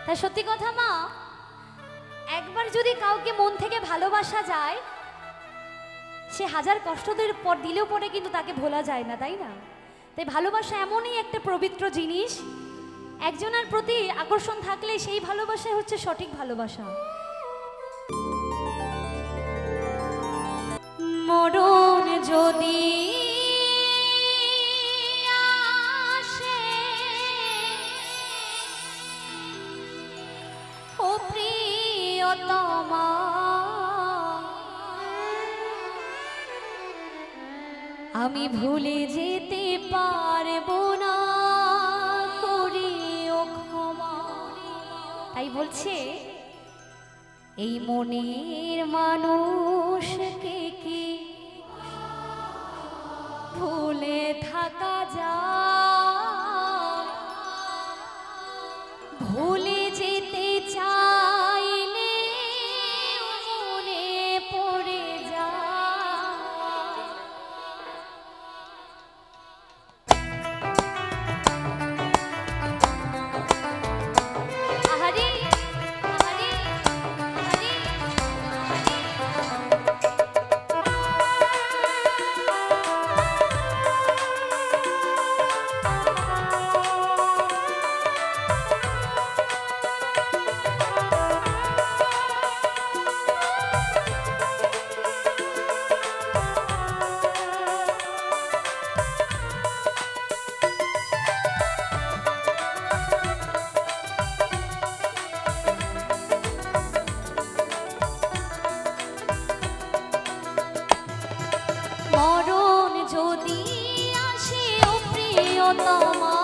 তা সত্যি কথা মা, একবার যদি কাউকে মন থেকে ভালোবাসা যায়, সে হাজার কষ্টদের পর দিলেও পরে কিন্তু তাকে ভোলা যায় না, তাই না? তাই ভালোবাসা এমনই একটা পবিত্র জিনিস, একজনের প্রতি আকর্ষণ থাকলে সেই ভালোবাসা হচ্ছে সঠিক ভালোবাসা। মরণ যদি আসে, ও প্রিয়তমা, আমি ভুলে যেতে পারবো না, করিও ক্ষমা। তাই বলছে, এই মনের মানুষকে কি ভুলে থাকা যায়? ভুলে যেতে চাইলে মনে পড়ে যায়। আহারে আহারে আহারে মরণ যদি আসে, ও প্রিয়তমা,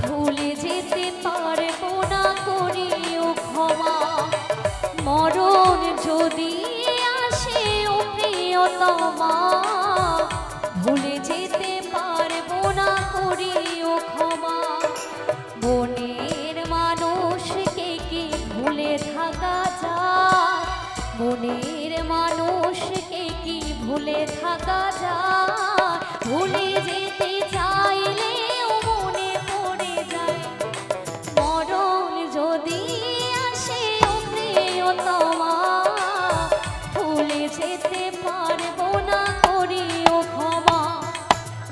ভুলে যেতে পারবো না, করিও ক্ষমা। মরণ যদি আসে, ও প্রিয়তমা, ভুলে যেতে পারবো না, করিও ক্ষমা। মনের মানুষকে কি ভুলে থাকা যায়? মনের মানুষকে কি ভুলে থাকা যায়? ভুলে যেতে চাইলেও মনে পড়ে যায়। মরণ যদি আসে, ও প্রিয়তমা, ভুলে যেতে পারবো না, করিও ক্ষমা।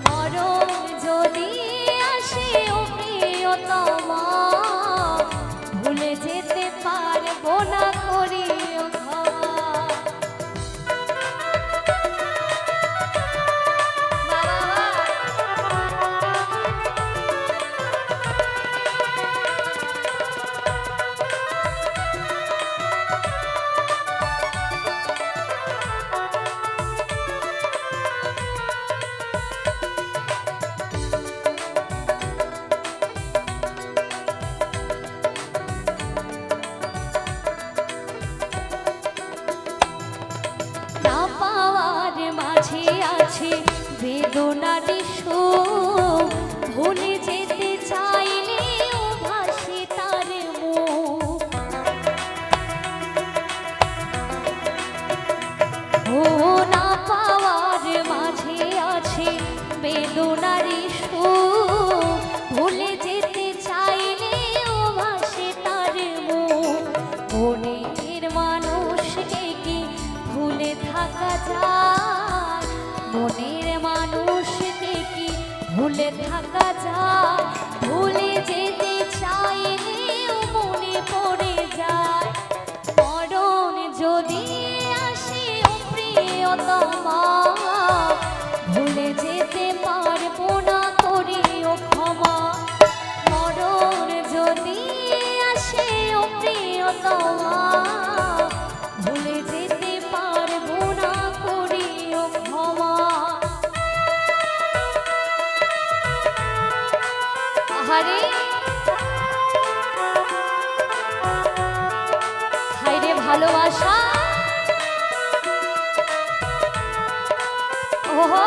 মরণ যদি আসে, ও প্রিয়তমা, ভুলে যেতে পারবো না, করিও ক্ষমা। না পাওয়ার মাঝে আছে বেদনার সুর, ভুলে যেতে চাইলেও ভাসে তার মুখ। ও না পাওয়ার মাঝে আছে বেদনার সুর, ভুলে যেতে চাইলেও ভাসে তার মুখ। মনের মানুষকে কি ভুলে থাকা যায়? মনের মানুষকে কি ভুলে থাকা যায়? ভুলে যেতে চাইলেও মনে পড়ে যায়। মরণ যদি আসে, ও প্রিয়তমা, ভুলে যেতে পারবো না, করিও ক্ষমা। মরণ যদি আসে, ও প্রিয়তমা, ভুলে যেতে পারবো না, করিও ক্ষমা। আহারে হায়রে ভালোবাসা, ওহো